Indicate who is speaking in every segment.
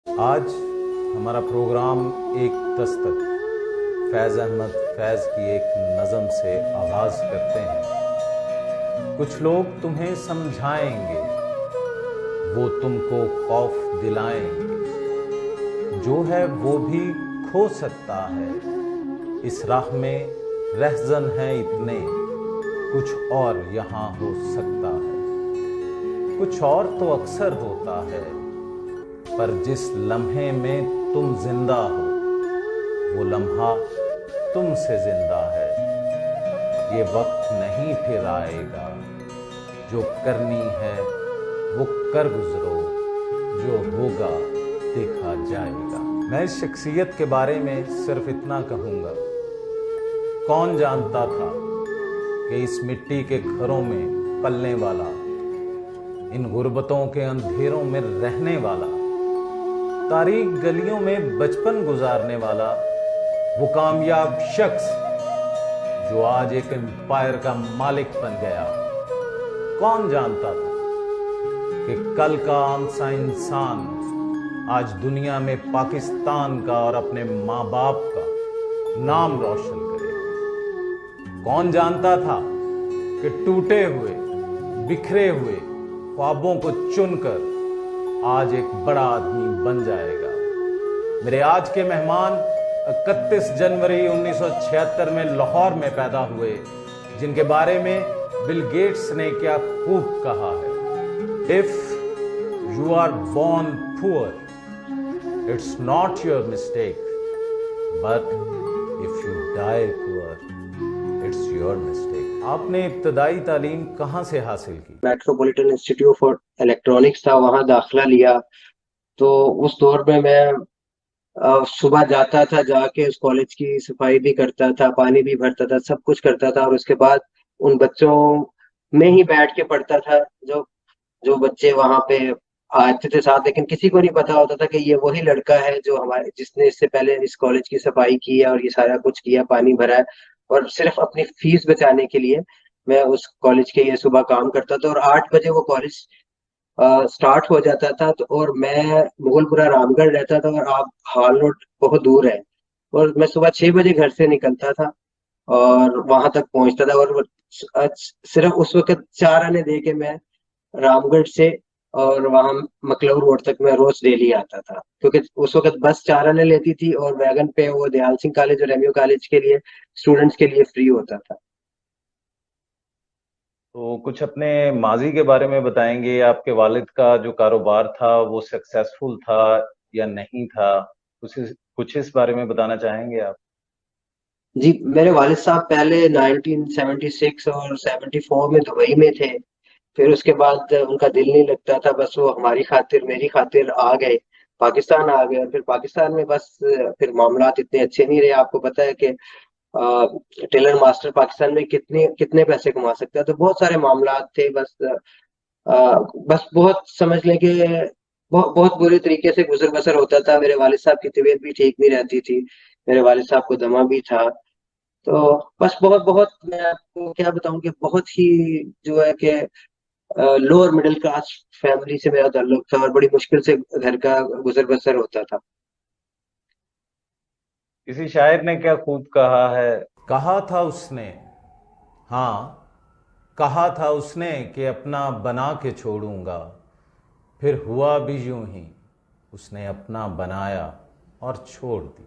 Speaker 1: आज हमारा प्रोग्राम एक दस्तक फैज़ अहमद फैज़ की एक नज़म से आगाज़ करते हैं। कुछ लोग तुम्हें समझाएंगे, वो तुमको खौफ दिलाएंगे। जो है वो भी खो सकता है, इस राह में रहज़न है इतने, कुछ और यहाँ हो सकता है। कुछ और तो अक्सर होता है, पर जिस लम्हे में तुम जिंदा हो, वो लम्हा तुमसे जिंदा है। ये वक्त नहीं फिर आएगा, जो करनी है वो कर गुजरो, जो होगा देखा जाएगा। मैं इस शख्सियत के बारे में सिर्फ इतना कहूँगा, कौन जानता था कि इस मिट्टी के घरों में पलने वाला, इन गुर्बतों के अंधेरों में रहने वाला, तारीख गलियों में बचपन गुजारने वाला, वो कामयाब शख्स जो आज एक एम्पायर का मालिक बन गया, कौन जानता था कि कल का आम सा इंसान आज दुनिया में पाकिस्तान का और अपने माँ बाप का नाम रोशन करे। कौन जानता था कि टूटे हुए बिखरे हुए ख्वाबों को चुनकर आज एक बड़ा आदमी बन जाएगा। मेरे आज के मेहमान 31 जनवरी 1976 में लाहौर में पैदा हुए, जिनके बारे में बिल गेट्स ने क्या खूब कहा है, if you are born poor, it's not your mistake, but if you die poor, it's your mistake। आपने इब्तदाई तालीम कहाँ से हासिल की?
Speaker 2: मेट्रोपॉलिटन इंस्टीट्यूट फॉर इलेक्ट्रॉनिक्स था, वहां दाखिला लिया। तो उस दौर में मैं सुबह जाता था, जाके उस कॉलेज की सफाई भी करता था, पानी भी भरता था, सब कुछ करता था। और उसके बाद उन बच्चों में ही बैठ के पढ़ता था जो जो बच्चे वहां पे आते थे साथ। लेकिन किसी को नहीं पता होता था कि ये वही लड़का है जो हमारे जिसने इससे पहले इस कॉलेज की सफाई की है और ये सारा कुछ किया, पानी भरा है। और सिर्फ अपनी फीस बचाने के लिए मैं उस कॉलेज के ये सुबह काम करता था। और 8 बजे वो कॉलेज स्टार्ट हो जाता था। तो और मैं मुगलपुरा रामगढ़ रहता था और आप हाल रोड बहुत दूर है। और मैं सुबह 6 बजे घर से निकलता था और वहां तक पहुंचता था। और सिर्फ उस वक्त 4 आने दे के मैं रामगढ़ से और वहां मकलऊ रोड तक मैं रोज डेली आता था, क्योंकि उस वक्त बस 4 आने लेती थी और वैगन पे वो दयाल सिंह कॉलेज और एमयू कॉलेज के लिए स्टूडेंट्स के लिए फ्री होता था।
Speaker 1: तो कुछ अपने माजी के बारे में बताएंगे। आपके वालिद का जो कारोबार था वो सक्सेसफुल था या नहीं था? कुछ इस बारे में बताना चाहेंगे आप?
Speaker 2: जी, मेरे वालिद साहब पहले 1976 और 74 में दुबई में थे। फिर उसके बाद उनका दिल नहीं लगता था, बस वो हमारी खातिर मेरी खातिर आ गए, पाकिस्तान आ गए। और फिर पाकिस्तान में बस फिर मामलात इतने अच्छे नहीं रहे। आपको पता है कि टेलर मास्टर पाकिस्तान में कितने कितने पैसे कमा सकता है। तो बहुत सारे मामलात थे। बस बहुत समझ लें कि बहुत बुरे तरीके से गुजर बसर होता था। मेरे वालिद साहब की तबीयत भी ठीक नहीं रहती थी, मेरे वालिद साहब को दमा भी था। तो बस बहुत बहुत मैं आपको क्या बताऊं कि बहुत ही जो है कि लोअर मिडिल क्लास फैमिली से मेरा ताल्लुक था और बड़ी मुश्किल से घर का गुजर बसर होता था।
Speaker 1: किसी शायर ने क्या खूब कहा है, कहा था उसने, हाँ कहा था उसने कि अपना बना के छोड़ूंगा, फिर हुआ भी यूं ही, उसने अपना बनाया और छोड़ दी।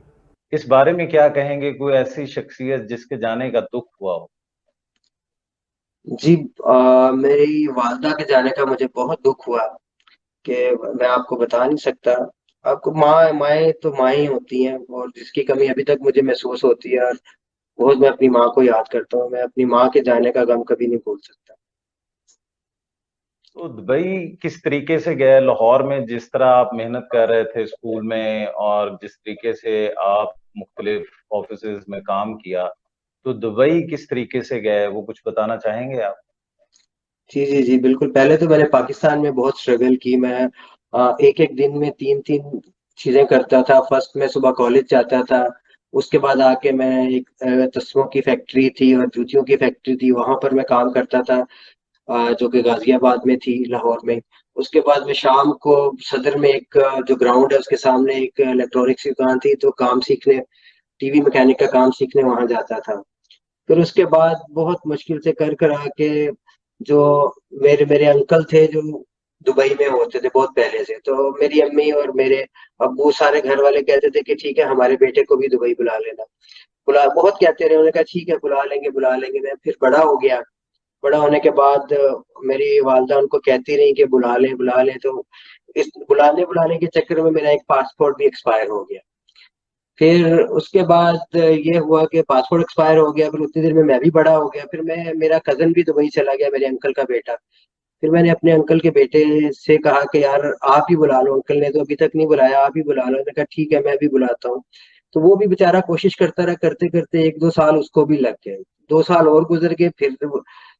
Speaker 1: इस बारे में क्या कहेंगे? कोई ऐसी शख्सियत जिसके जाने का दुख हुआ हो?
Speaker 2: जी, मेरी वालदा के जाने का मुझे बहुत दुख हुआ कि मैं आपको बता नहीं सकता। आपको माएँ तो माएँ ही होती हैं और जिसकी कमी अभी तक मुझे महसूस होती है। और बहुत मैं अपनी माँ को याद करता हूँ। मैं अपनी माँ के जाने का गम कभी नहीं भूल सकता।
Speaker 1: तो दुबई किस तरीके से गए? लाहौर में जिस तरह आप मेहनत कर रहे थे स्कूल में, और जिस तरीके से आप मुख्तलिफ ऑफिसेज में काम किया, तो दुबई किस तरीके से गए, वो कुछ बताना चाहेंगे आप?
Speaker 2: जी जी जी, बिल्कुल। पहले तो मैंने पाकिस्तान में बहुत स्ट्रगल की। मैं एक एक दिन में तीन तीन चीजें करता था। फर्स्ट मैं सुबह कॉलेज जाता था, उसके बाद आके मैं एक तस्मों की फैक्ट्री थी और जूतियों की फैक्ट्री थी, वहां पर मैं काम करता था। जो कि गाजियाबाद में थी, लाहौर में। उसके बाद में शाम को सदर में एक जो ग्राउंड है उसके सामने एक इलेक्ट्रॉनिक्स की दुकान थी, तो काम सीखने, टीवी मैकेनिक का काम सीखने वहां जाता था। फिर उसके बाद बहुत मुश्किल से कर कर आके जो मेरे मेरे अंकल थे जो दुबई में होते थे बहुत पहले से, तो मेरी अम्मी और मेरे अब्बू सारे घर वाले कहते थे कि ठीक है हमारे बेटे को भी दुबई बुला लेना। बुला बहुत कहते रहे, उन्होंने कहा ठीक है बुला लेंगे बुला लेंगे। मैं फिर बड़ा हो गया। बड़ा होने के बाद मेरी वालदा उनको कहती रही कि बुला लें, तो इस बुलाने बुलाने के चक्कर में मेरा एक पासपोर्ट भी एक्सपायर हो गया। फिर उसके बाद ये हुआ कि पासपोर्ट एक्सपायर हो गया, फिर उतनी देर में मैं भी बड़ा हो गया, फिर मैं मेरा कजन भी दुबई चला गया, मेरे अंकल का बेटा। फिर मैंने अपने अंकल के बेटे से कहा कि यार आप ही बुला लो, अंकल ने तो अभी तक नहीं बुलाया, आप ही बुला लो। मैंने कहा ठीक है मैं भी बुलाता हूँ। तो वो भी बेचारा कोशिश करता रहा, करते करते एक दो साल उसको भी लग गए। 2 साल और गुजर गए, फिर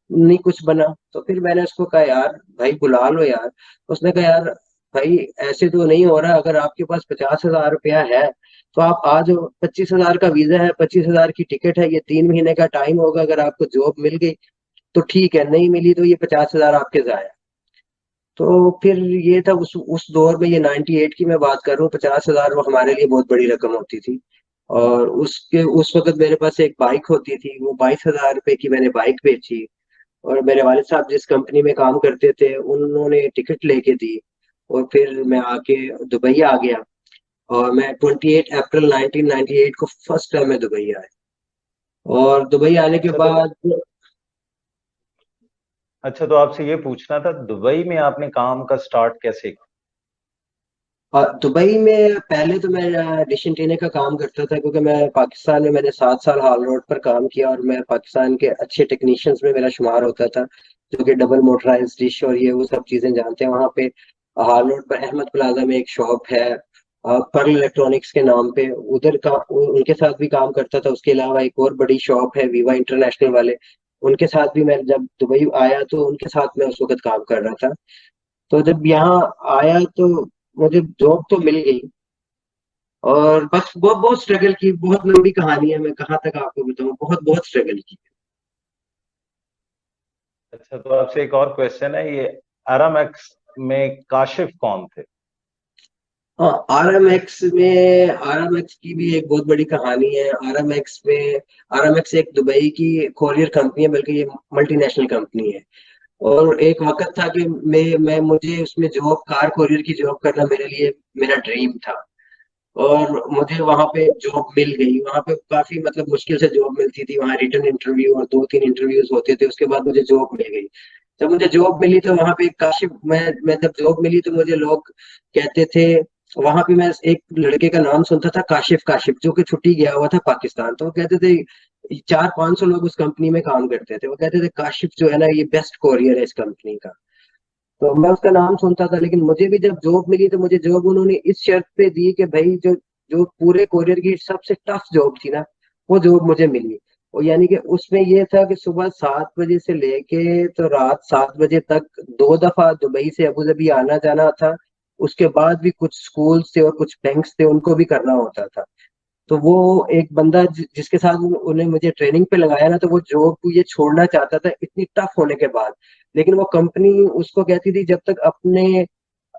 Speaker 2: नहीं कुछ बना। तो फिर मैंने उसको कहा यार भाई बुला लो यार। उसने कहा यार भाई ऐसे तो नहीं हो रहा, अगर आपके पास 50,000 रुपया है तो आप आ जाओ, 25,000 का वीजा है, 25,000 की टिकट है, ये 3 महीने का टाइम होगा, अगर आपको जॉब मिल गई तो ठीक है, नहीं मिली तो ये 50,000 आपके जाया। तो फिर ये था उस दौर में, ये 98 की मैं बात कर रहा हूँ, 50,000 वो हमारे लिए बहुत बड़ी रकम होती थी। और उसके उस वक्त मेरे पास एक बाइक होती थी, वो 22,000 रुपए की मैंने बाइक बेची। और मेरे वालिद साहब जिस कंपनी में काम करते थे उन्होंने टिकट लेके दी। और फिर मैं आके दुबई आ गया। और मैं 28 अप्रैल 1998 को फर्स्ट टाइम मैं दुबई आया। और दुबई आने के
Speaker 1: अच्छा तो
Speaker 2: बाद
Speaker 1: अच्छा तो आपसे ये पूछना था, दुबई में आपने काम का स्टार्ट कैसे किया?
Speaker 2: दुबई में पहले तो मैं डिश एंटीना का काम करता था, क्योंकि मैं पाकिस्तान में मैंने 7 साल हाल रोड पर काम किया और मैं पाकिस्तान के अच्छे टेक्नीशियंस में मेरा शुमार होता था, जो कि डबल मोटराइज डिश और ये वो सब चीजें जानते हैं। वहाँ पे हाल रोड पर अहमद प्लाजा में एक शॉप है, पर्ल इलेक्ट्रॉनिक्स के नाम पे, उधर का उनके साथ भी काम करता था। उसके अलावा एक और बड़ी शॉप है वीवा इंटरनेशनल वाले, उनके साथ भी मैं जब दुबई आया तो उनके साथ मैं उस वक्त काम कर रहा था। तो जब यहाँ आया तो मुझे जॉब तो मिल गई। और बस बहुत बहुत स्ट्रगल की, बहुत लंबी कहानी है, मैं कहाँ तक आपको बताऊं, बहुत बहुत स्ट्रगल की।
Speaker 1: अच्छा तो आपसे एक और क्वेश्चन है, ये आरामेक्स में काशिफ कौन थे?
Speaker 2: हाँ, आर एम एक्स की भी एक बहुत बड़ी कहानी है। आर एम एक्स एक दुबई की कोरियर कंपनी है, बल्कि ये मल्टीनेशनल कंपनी है। और एक वक्त था कि मैं मुझे उसमें जॉब, कार कोरियर की जॉब करना मेरे लिए मेरा ड्रीम था। और मुझे वहां पे जॉब मिल गई। वहां पे काफी मतलब मुश्किल से जॉब मिलती थी, वहां रिटर्न इंटरव्यू और 2-3 इंटरव्यूज होते थे, उसके बाद मुझे जॉब मिल गई। जब मुझे जॉब मिली तो वहां पे काशिफ, मैं जब जॉब मिली तो मुझे लोग कहते थे, वहां पे मैं एक लड़के का नाम सुनता था काशिफ, काशिफ जो कि छुट्टी गया हुआ था पाकिस्तान, तो वो कहते थे 400-500 लोग उस कंपनी में काम करते थे, वो कहते थे काशिफ जो है ना ये बेस्ट कोरियर है इस कंपनी का। तो मैं उसका नाम सुनता था, लेकिन मुझे भी जब जॉब मिली तो मुझे जॉब उन्होंने इस शर्त पे दी कि भाई जो जो पूरे कोरियर की सबसे टफ जॉब थी ना, वो जॉब मुझे मिली। और यानी कि उसमें ये था कि सुबह 7 बजे से लेके तो रात 7 बजे तक 2 दफा दुबई से अबू धाबी आना जाना था। उसके बाद भी कुछ स्कूल थे और कुछ बैंक्स थे, उनको भी करना होता था। तो वो एक बंदा जिसके साथ उन्हें मुझे ट्रेनिंग पे लगाया ना, तो वो जॉब ये छोड़ना चाहता था इतनी टफ होने के बाद। लेकिन वो कंपनी उसको कहती थी जब तक अपने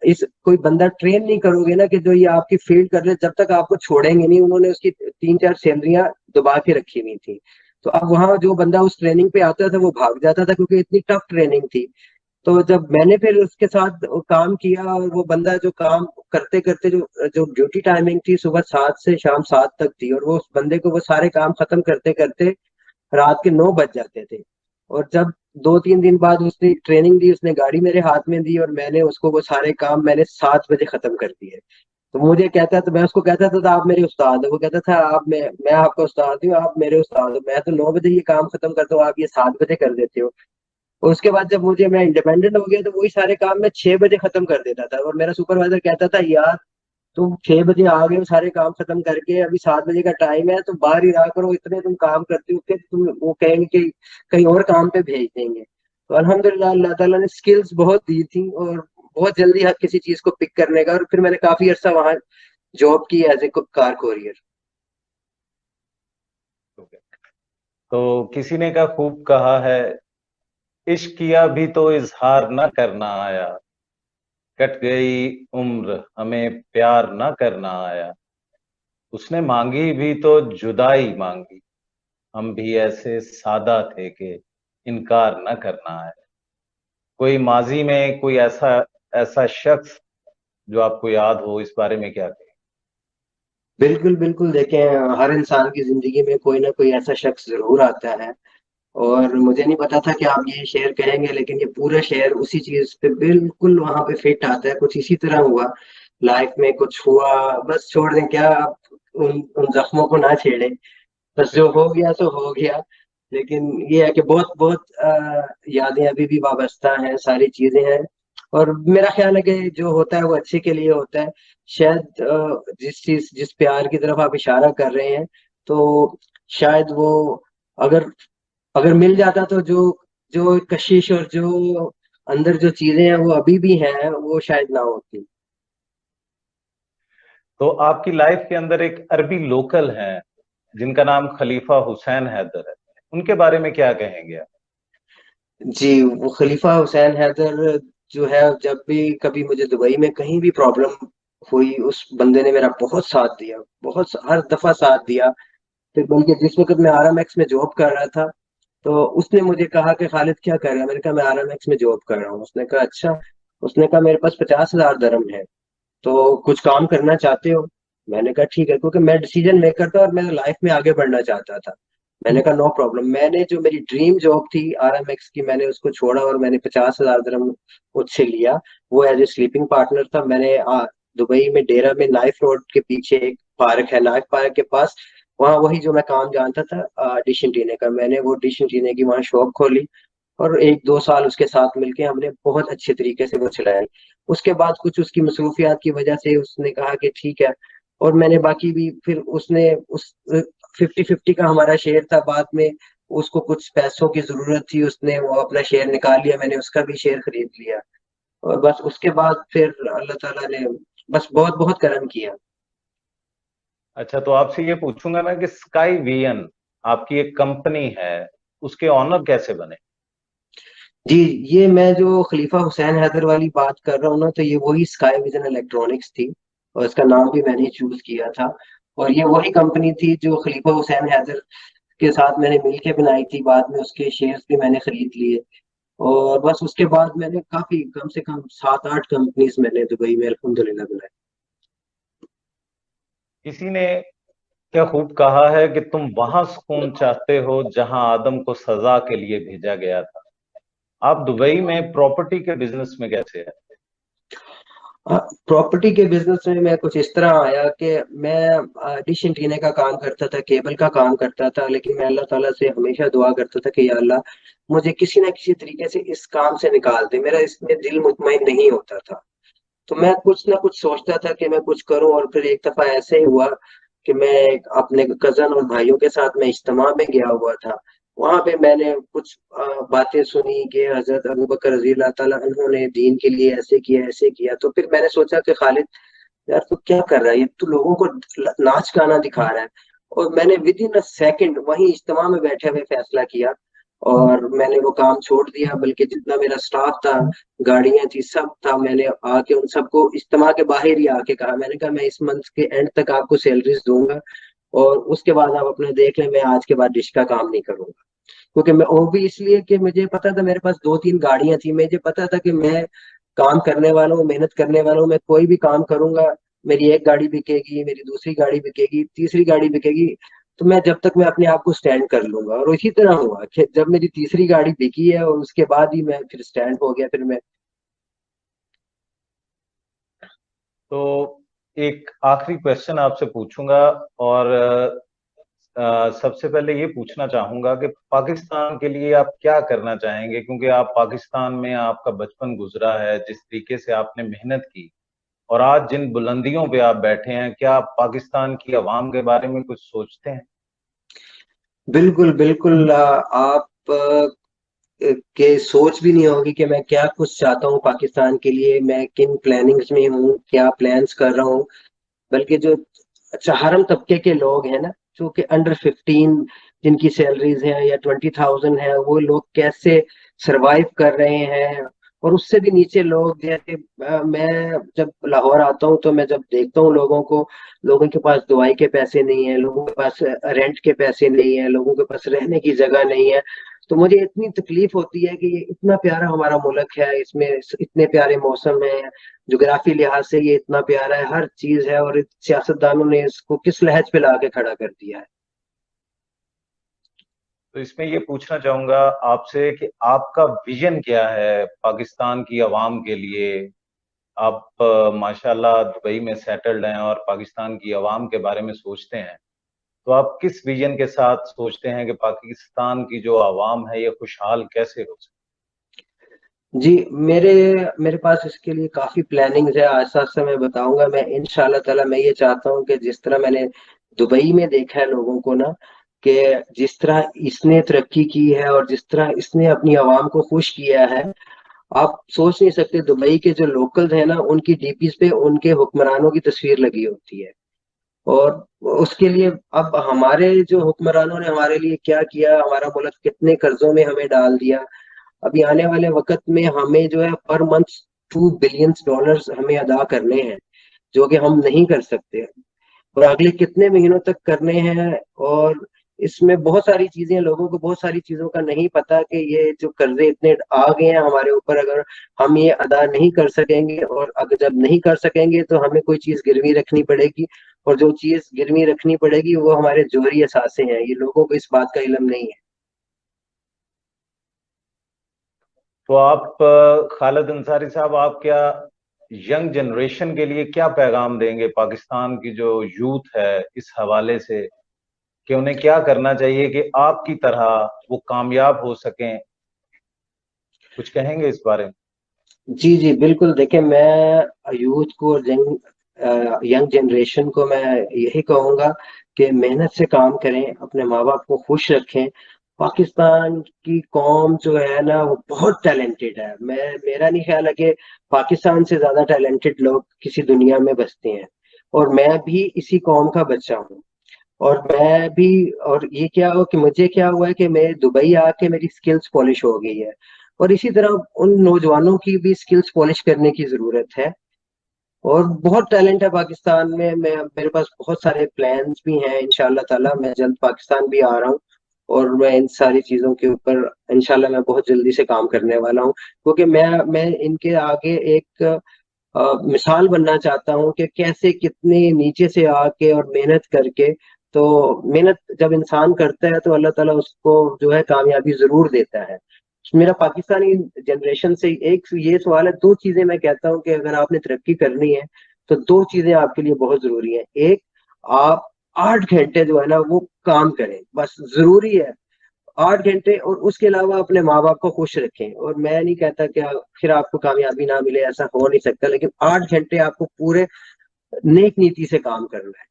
Speaker 2: इस कोई बंदा ट्रेन नहीं करोगे ना कि जो ये आपकी फील्ड कर ले, जब तक आपको छोड़ेंगे नहीं। उन्होंने उसकी 3-4 सैलरियां दबा के रखी हुई थी। तो अब वहां जो बंदा उस ट्रेनिंग पे आता था वो भाग जाता था, क्योंकि इतनी टफ ट्रेनिंग थी। तो जब मैंने फिर उसके साथ काम किया, और वो बंदा जो काम करते करते जो जो ड्यूटी टाइमिंग थी सुबह 7 से शाम 7 तक थी, और वो उस बंदे को वो सारे काम खत्म करते करते रात के 9 बज जाते थे। और जब 2-3 दिन बाद उसने ट्रेनिंग दी, उसने गाड़ी मेरे हाथ में दी और मैंने उसको वो सारे काम मैंने 7 बजे खत्म कर दिए। तो मुझे कहता था, मैं उसको कहता था आप मेरे उस्ताद हो, वो कहता था आप मैं आपका उस्ताद हूँ, आप मेरे उस्ताद हो, मैं तो 9 बजे ये काम खत्म करता हूँ, आप ये 7 बजे कर देते हो। और उसके बाद जब मैं इंडिपेंडेंट हो गया तो वही सारे काम मैं 6 बजे खत्म कर देता था। और मेरा सुपरवाइजर कहता था यार तुम 6 बजे आ गए हो सारे काम खत्म करके, अभी 7 बजे का टाइम है, तो बाहर ही रहा करो, इतने तुम काम करते हो कि तुम, वो कहेंगे कि कहीं और काम पे भेज देंगे। तो अल्हम्दुलिल्लाह अल्लाह ताला ने स्किल्स बहुत दी थी, और बहुत जल्दी हर किसी चीज को पिक करने का। और फिर मैंने काफी अरसा वहां जॉब की एज ए कार कोरियर।
Speaker 1: तो किसी ने का खूब कहा है, इश्क किया भी तो इजहार न करना आया, कट गई उम्र हमें प्यार न करना आया। उसने मांगी भी तो जुदाई मांगी, हम भी ऐसे सादा थे कि इनकार न करना आया। कोई माजी में कोई ऐसा ऐसा शख्स जो आपको याद हो, इस बारे में क्या कहें?
Speaker 2: बिल्कुल बिल्कुल, देखें हर इंसान की जिंदगी में कोई ना कोई ऐसा शख्स जरूर आता है। और मुझे नहीं पता था कि आप ये शेयर करेंगे, लेकिन ये पूरा शेयर उसी चीज पे बिल्कुल वहां पे फिट आता है। कुछ इसी तरह हुआ लाइफ में, कुछ हुआ, बस छोड़ दें क्या, आप उन जख्मों को ना छेड़ें। बस जो हो गया सो हो गया। लेकिन ये है कि बहुत बहुत यादें अभी भी वाबस्ता हैं, सारी चीजें हैं। और मेरा ख्याल है कि जो होता है वो अच्छे के लिए होता है। शायद जिस प्यार की तरफ आप इशारा कर रहे हैं, तो शायद वो अगर अगर मिल जाता तो जो जो कशिश और जो अंदर जो चीजें हैं वो अभी भी हैं, वो शायद ना होती।
Speaker 1: तो आपकी लाइफ के अंदर एक अरबी लोकल हैं जिनका नाम खलीफा हुसैन हैदर है, उनके बारे में क्या कहेंगे आप?
Speaker 2: जी, वो खलीफा हुसैन हैदर जो है, जब भी कभी मुझे दुबई में कहीं भी प्रॉब्लम हुई, उस बंदे ने मेरा बहुत साथ दिया, हर दफा साथ दिया। फिर बल्कि जिस वक्त मैं आरएमएक्स में जॉब कर रहा था, तो उसने मुझे कहा कि खालिद क्या कर रहा है। मैंने कहा मैं आरएमएक्स में जॉब कर रहा हूँ। उसने कहा अच्छा। उसने कहा मेरे पास 50,000 दरम है, तो कुछ काम करना चाहते हो। मैंने कहा ठीक है, क्योंकि मैं डिसीजन मेकर था और मैं लाइफ में आगे बढ़ना चाहता था। मैंने कहा नो प्रॉब्लम। मैंने जो मेरी ड्रीम जॉब थी आरएमएक्स की, मैंने उसको छोड़ा और मैंने 50,000 दरम उससे लिया। वो एज ए स्लीपिंग पार्टनर था। मैंने दुबई में डेरा में नाइफ रोड के पीछे एक पार्क है, नाइफ पार्क के पास, वहाँ वही जो मैं काम जानता था डिश एंटीने का, मैंने वो डिश एंटीने की वहाँ शॉप खोली। और 1-2 साल उसके साथ मिलके हमने बहुत अच्छे तरीके से वो चलाई। उसके बाद कुछ उसकी मसरूफियात की वजह से उसने कहा कि ठीक है। और मैंने बाकी भी, फिर उसने उस 50-50 का हमारा शेयर था बाद में। उसको कुछ पैसों की जरूरत थी, उसने वो अपना शेयर निकाल लिया, मैंने उसका भी शेयर खरीद लिया। और बस उसके बाद फिर अल्लाह ताला ने बस बहुत बहुत करम किया।
Speaker 1: अच्छा, तो आपसे ये पूछूंगा मैं कि स्काई विजन आपकी एक कंपनी है, उसके ऑनर कैसे बने?
Speaker 2: जी, ये मैं जो खलीफा हुसैन हैदर वाली बात कर रहा हूँ ना, तो ये वही स्काई विजन इलेक्ट्रॉनिक्स थी। और इसका नाम भी मैंने चूज किया था। और ये वही कंपनी थी जो खलीफा हुसैन हैदर के साथ मैंने मिलके बनाई थी। बाद में उसके शेयर्स भी मैंने खरीद लिए। और बस उसके बाद मैंने काफी, कम से कम 7-8 कंपनीज मैंने दुबई में अल्हम्दुलिल्लाह बनाई।
Speaker 1: किसी ने क्या खूब कहा है कि तुम वहां सुकून चाहते हो जहां आदम को सजा के लिए भेजा गया था। आप दुबई में प्रॉपर्टी के बिजनेस में कैसे हैं?
Speaker 2: प्रॉपर्टी के बिजनेस में मैं कुछ इस तरह आया कि मैं डिश एंटीना का काम करता था, केबल का काम करता था। लेकिन मैं अल्लाह ताला से हमेशा दुआ करता था कि या अल्लाह, मुझे किसी ना किसी तरीके से इस काम से निकाल दे। मेरा इसमें दिल मुतमईन नहीं होता था। तो मैं कुछ ना कुछ सोचता था कि मैं कुछ करूं। और फिर एक दफा ऐसे ही हुआ कि मैं अपने कजन और भाइयों के साथ मैं इज्तिमा में गया हुआ था। वहां पे मैंने कुछ बातें सुनी कि हजरत अबू बकर रजी अल्लाह ताला अन्हों ने दीन के लिए ऐसे किया ऐसे किया। तो फिर मैंने सोचा कि खालिद, यार तू क्या कर रहा है, ये तू लोगों को नाच गाना दिखा रहा है। और मैंने विद इन अ सेकेंड वहीं इज्तिमा में बैठे हुए फैसला किया। और मैंने वो काम छोड़ दिया। बल्कि जितना मेरा स्टाफ था, गाड़ियां थी, सब था, मैंने आके उन सबको इज्तिमा के बाहर ही आके कहा, मैंने कहा मैं इस मंथ के एंड तक आपको सैलरीज दूंगा। और उसके बाद आप अपना देख लें, मैं आज के बाद डिश का काम नहीं करूंगा। क्योंकि मैं, वो भी इसलिए कि मुझे पता था मेरे पास 2-3 गाड़ियां थी। मुझे पता था कि मैं काम करने वाला हूँ, मेहनत करने वाला हूँ, मैं कोई भी काम करूंगा, मेरी एक गाड़ी बिकेगी, मेरी दूसरी गाड़ी बिकेगी, तीसरी गाड़ी बिकेगी। तो मैं जब तक मैं अपने आप को स्टैंड कर लूंगा। और इसी तरह हुआ कि जब मेरी तीसरी गाड़ी बिकी है, और उसके बाद ही मैं फिर स्टैंड हो गया। फिर मैं,
Speaker 1: तो एक आखिरी क्वेश्चन आपसे पूछूंगा। और सबसे पहले ये पूछना चाहूंगा कि पाकिस्तान के लिए आप क्या करना चाहेंगे, क्योंकि आप पाकिस्तान में आपका बचपन गुजरा है, जिस तरीके से आपने मेहनत की और आज जिन बुलंदियों पे आप बैठे हैं, क्या आप पाकिस्तान की आवाम के बारे में कुछ सोचते हैं?
Speaker 2: बिल्कुल बिल्कुल, आप के सोच भी नहीं होगी कि मैं क्या कुछ चाहता हूँ पाकिस्तान के लिए, मैं किन प्लानिंग्स में हूँ, क्या प्लान्स कर रहा हूँ। बल्कि जो चहारम तबके के लोग हैं ना, जो कि अंडर 15 जिनकी सैलरीज हैं या 20,000 है, वो लोग कैसे सरवाइव कर रहे हैं। और उससे भी नीचे लोग, जैसे मैं जब लाहौर आता हूँ तो मैं जब देखता हूँ लोगों को, लोगों के पास दवाई के पैसे नहीं है, लोगों के पास रेंट के पैसे नहीं है, लोगों के पास रहने की जगह नहीं है। तो मुझे इतनी तकलीफ होती है कि ये इतना प्यारा हमारा मुल्क है, इसमें इतने प्यारे मौसम है, जोग्राफी लिहाज से ये इतना प्यारा है, हर चीज है, और सियासतदानों ने इसको किस लहज पे ला के खड़ा कर दिया है।
Speaker 1: तो इसमें ये पूछना चाहूंगा आपसे कि आपका विजन क्या है पाकिस्तान की आवाम के लिए। आप माशाल्लाह दुबई में सेटल्ड हैं और पाकिस्तान की आवाम के बारे में सोचते हैं। तो आप किस विजन के साथ सोचते हैं कि पाकिस्तान की जो आवाम है ये खुशहाल कैसे हो सकती
Speaker 2: जी, मेरे मेरे पास इसके लिए काफी प्लानिंग्स है, आहिस्ता आहिस्ता मैं बताऊंगा। मैं इंशाल्लाह ताला मैं ये चाहता हूँ कि जिस तरह मैंने दुबई में देखा है लोगों को ना, कि जिस तरह इसने तरक्की की है और जिस तरह इसने अपनी आवाम को खुश किया है, आप सोच नहीं सकते। दुबई के जो लोकल्स हैं ना, उनकी डीपीज पे उनके हुक्मरानों की तस्वीर लगी होती है। और उसके लिए अब हमारे जो हुक्मरानों ने हमारे लिए क्या किया, हमारा मुल्क कितने कर्जों में हमें डाल दिया। अभी आने वाले वक्त में हमें जो है पर मंथ $2 बिलियन हमें अदा करने हैं, जो कि हम नहीं कर सकते, और अगले कितने महीनों तक करने हैं। और इसमें बहुत सारी चीजें, लोगों को बहुत सारी चीजों का नहीं पता कि ये जो कर्जे इतने आ गए हैं हमारे ऊपर, अगर हम ये अदा नहीं कर सकेंगे, और अगर जब नहीं कर सकेंगे तो हमें कोई चीज गिरवी रखनी पड़ेगी, और जो चीज गिरवी रखनी पड़ेगी वो हमारे जोहरी असासे हैं। ये लोगों को इस बात का इल्म नहीं है।
Speaker 1: है। तो आप खालिद अंसारी साहब, आप क्या यंग जनरेशन के लिए क्या पैगाम देंगे पाकिस्तान की जो यूथ है इस हवाले से कि उन्हें क्या करना चाहिए कि आपकी तरह वो कामयाब हो सकें? कुछ कहेंगे इस बारे में?
Speaker 2: जी जी बिल्कुल। देखिए, मैं यूथ को और यंग जनरेशन को मैं यही कहूंगा कि मेहनत से काम करें, अपने माँ बाप को खुश रखें। पाकिस्तान की कौम जो है ना, वो बहुत टैलेंटेड है। मेरा नहीं ख्याल है कि पाकिस्तान से ज्यादा टैलेंटेड लोग किसी दुनिया में बसते हैं। और मैं भी इसी कौम का बच्चा हूँ। और मैं भी, और ये क्या हो कि मुझे क्या हुआ है कि मैं दुबई आके मेरी स्किल्स पॉलिश हो गई है। और इसी तरह उन नौजवानों की भी स्किल्स पॉलिश करने की जरूरत है। और बहुत टैलेंट है पाकिस्तान में। मेरे पास बहुत सारे प्लान्स भी हैं, इंशाल्लाह ताला मैं जल्द पाकिस्तान भी आ रहा हूँ। और मैं इन सारी चीजों के ऊपर इंशाल्लाह मैं बहुत जल्दी से काम करने वाला हूँ, क्योंकि मैं इनके आगे एक मिसाल बनना चाहता हूँ कि कैसे कितने नीचे से आके और मेहनत करके, तो मेहनत जब इंसान करता है तो अल्लाह ताला उसको जो है कामयाबी जरूर देता है। मेरा पाकिस्तानी जनरेशन से एक ये सवाल है, दो चीजें मैं कहता हूँ कि अगर आपने तरक्की करनी है तो दो चीजें आपके लिए बहुत जरूरी है। एक, आप 8 घंटे जो है ना वो काम करें, बस जरूरी है। 8 घंटे, और उसके अलावा अपने माँ बाप को खुश रखें। और मैं नहीं कहता कि फिर आपको कामयाबी ना मिले, ऐसा हो नहीं सकता, लेकिन 8 घंटे आपको पूरे नेक नीति से काम करना है।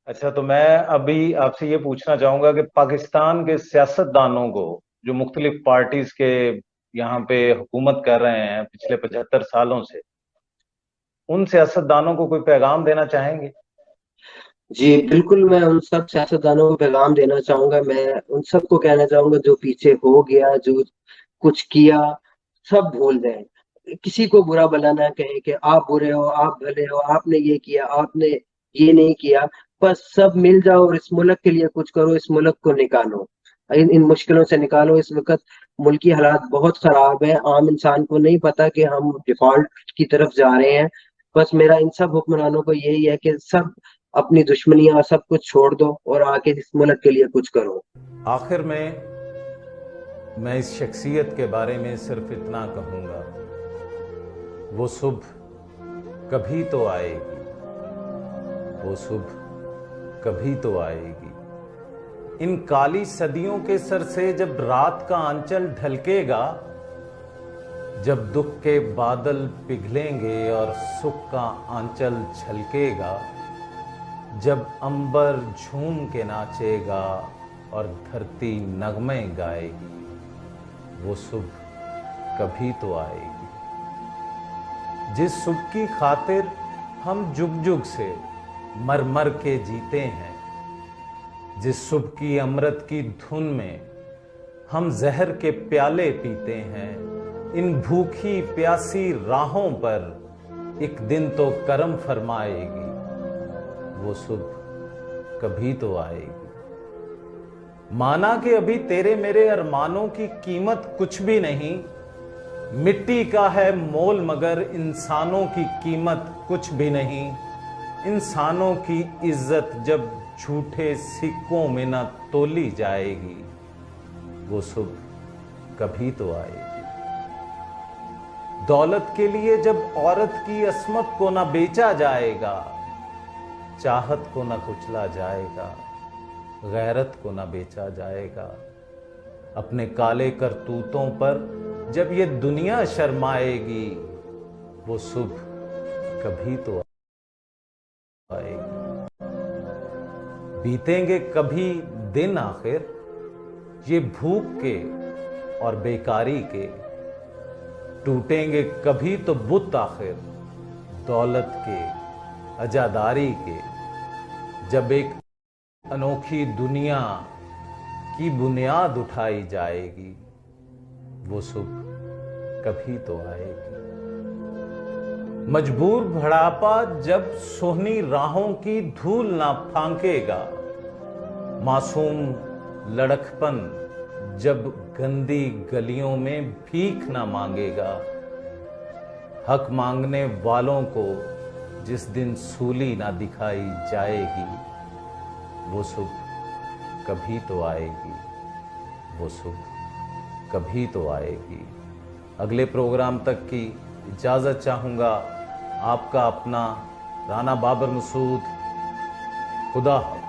Speaker 1: अच्छा, तो मैं अभी आपसे ये पूछना चाहूंगा कि पाकिस्तान के सियासतदानों को, जो मुख्तलिफ पार्टीज के यहाँ पे हुकूमत कर रहे हैं पिछले 75 सालों से, उन सियासतदानों को कोई पैगाम देना चाहेंगे?
Speaker 2: जी बिल्कुल, मैं उन सब सियासतदानों को पैगाम देना चाहूंगा। मैं उन सबको कहना चाहूंगा, जो पीछे हो गया, जो कुछ किया, सब भूल जाएं। किसी को बुरा भला ना कहें कि आप बुरे हो, आप भले हो, आपने ये किया, आपने ये नहीं किया। बस सब मिल जाओ और इस मुल्क के लिए कुछ करो, इस मुल्क को निकालो, इन मुश्किलों से निकालो। इस वक्त मुल्क की हालात बहुत खराब है, आम इंसान को नहीं पता कि हम डिफॉल्ट की तरफ जा रहे हैं। बस मेरा इन सब हुक्मरानों को यही है कि सब अपनी दुश्मनियां सब कुछ छोड़ दो और आके इस मुल्क के लिए कुछ करो।
Speaker 1: आखिर में मैं इस शख्सियत के बारे में सिर्फ इतना कहूंगा, वो सुबह कभी तो आएगी, वो सुबह कभी तो आएगी। इन काली सदियों के सर से जब रात का आंचल ढलकेगा, जब दुख के बादल पिघलेंगे और सुख का आंचल झलकेगा, जब अंबर झूम के नाचेगा और धरती नगमे गाएगी, वो सुबह कभी तो आएगी। जिस सुबह की खातिर हम जुग जुग से मर मर के जीते हैं, जिस सुबह की अमृत की धुन में हम जहर के प्याले पीते हैं, इन भूखी प्यासी राहों पर एक दिन तो करम फरमाएगी, वो सुबह कभी तो आएगी। माना कि अभी तेरे मेरे अरमानों की कीमत कुछ भी नहीं, मिट्टी का है मोल मगर इंसानों की कीमत कुछ भी नहीं। इंसानों की इज्जत जब झूठे सिक्कों में न तोली जाएगी, वो सुबह कभी तो आएगी। दौलत के लिए जब औरत की अस्मत को ना बेचा जाएगा, चाहत को ना कुचला जाएगा, गैरत को ना बेचा जाएगा, अपने काले करतूतों पर जब ये दुनिया शर्माएगी, वो सुबह कभी तो आएगी। बीतेंगे कभी दिन आखिर ये भूख के और बेकारी के, टूटेंगे कभी तो बुत आखिर दौलत के, अजादारी के, जब एक अनोखी दुनिया की बुनियाद उठाई जाएगी, वो सुबह कभी तो आएगी। मजबूर बुढ़ापा जब सोहनी राहों की धूल ना फांकेगा, मासूम लड़कपन जब गंदी गलियों में भीख ना मांगेगा, हक मांगने वालों को जिस दिन सूली ना दिखाई जाएगी, वो सुबह कभी तो आएगी, वो सुबह कभी तो आएगी। अगले प्रोग्राम तक की इजाजत चाहूंगा। आपका अपना राना बाबर मसूद। खुदा हाफ़िज़।